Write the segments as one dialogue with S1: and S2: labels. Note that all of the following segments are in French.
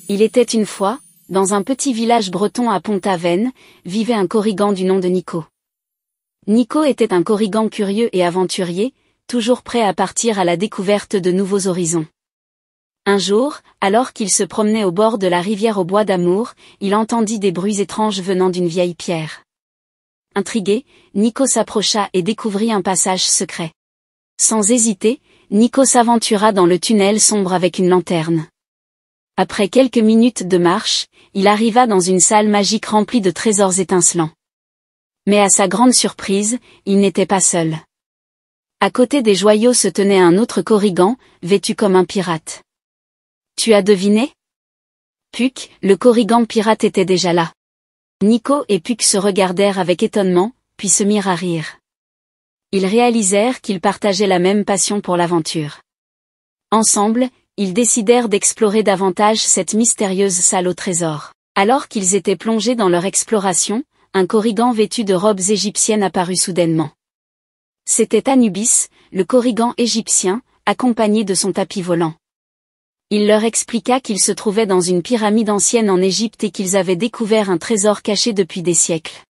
S1: Il était une fois, dans un petit village breton à Pont-Aven, vivait un Korrigan du nom de Nico. Nico était un Korrigan curieux et aventurier, toujours prêt à partir à la découverte de nouveaux horizons. Un jour, alors qu'il se promenait au bord de la rivière au bois d'Amour, il entendit des bruits étranges venant d'une vieille pierre. Intrigué, Nico s'approcha et découvrit un passage secret. Sans hésiter, Nico s'aventura dans le tunnel sombre avec une lanterne. Après quelques minutes de marche, il arriva dans une salle magique remplie de trésors étincelants. Mais à sa grande surprise, il n'était pas seul. À côté des joyaux se tenait un autre Korrigan, vêtu comme un pirate. Tu as deviné? Puck, le Korrigan pirate était déjà là. Nico et Puck se regardèrent avec étonnement, puis se mirent à rire. Ils réalisèrent qu'ils partageaient la même passion pour l'aventure. Ensemble, ils décidèrent d'explorer davantage cette mystérieuse salle au trésor. Alors qu'ils étaient plongés dans leur exploration, un Korrigan vêtu de robes égyptiennes apparut soudainement. C'était Anubis, le Korrigan égyptien, accompagné de son tapis volant. Il leur expliqua qu'ils se trouvaient dans une pyramide ancienne en Égypte et qu'ils avaient découvert un trésor caché depuis des siècles.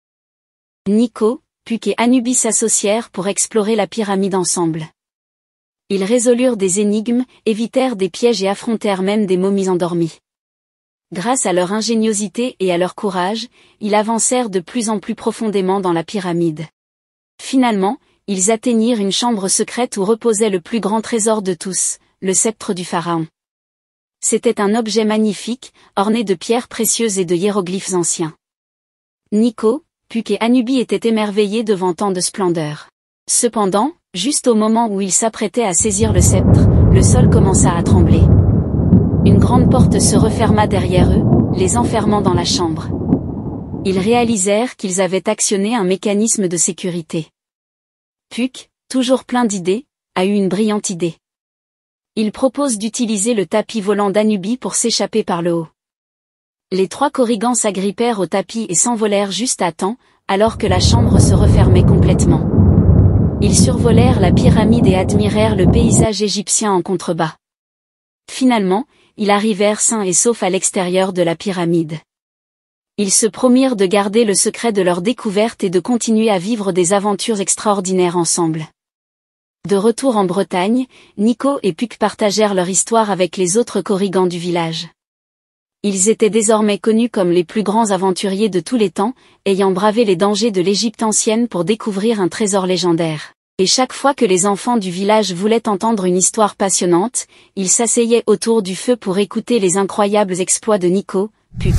S1: Nico, Puck et Anubis s'associèrent pour explorer la pyramide ensemble. Ils résolurent des énigmes, évitèrent des pièges et affrontèrent même des momies endormies. Grâce à leur ingéniosité et à leur courage, ils avancèrent de plus en plus profondément dans la pyramide. Finalement, ils atteignirent une chambre secrète où reposait le plus grand trésor de tous, le sceptre du pharaon. C'était un objet magnifique, orné de pierres précieuses et de hiéroglyphes anciens. Nico, Puck et Anubis étaient émerveillés devant tant de splendeur. Cependant, juste au moment où ils s'apprêtaient à saisir le sceptre, le sol commença à trembler. Une grande porte se referma derrière eux, les enfermant dans la chambre. Ils réalisèrent qu'ils avaient actionné un mécanisme de sécurité. Puck, toujours plein d'idées, a eu une brillante idée. Il propose d'utiliser le tapis volant d'Anubis pour s'échapper par le haut. Les trois Korrigans s'agrippèrent au tapis et s'envolèrent juste à temps, alors que la chambre se refermait complètement. Ils survolèrent la pyramide et admirèrent le paysage égyptien en contrebas. Finalement, ils arrivèrent sains et saufs à l'extérieur de la pyramide. Ils se promirent de garder le secret de leur découverte et de continuer à vivre des aventures extraordinaires ensemble. De retour en Bretagne, Nico et Puck partagèrent leur histoire avec les autres Korrigans du village. Ils étaient désormais connus comme les plus grands aventuriers de tous les temps, ayant bravé les dangers de l'Égypte ancienne pour découvrir un trésor légendaire. Et chaque fois que les enfants du village voulaient entendre une histoire passionnante, ils s'asseyaient autour du feu pour écouter les incroyables exploits de Nico, Puck.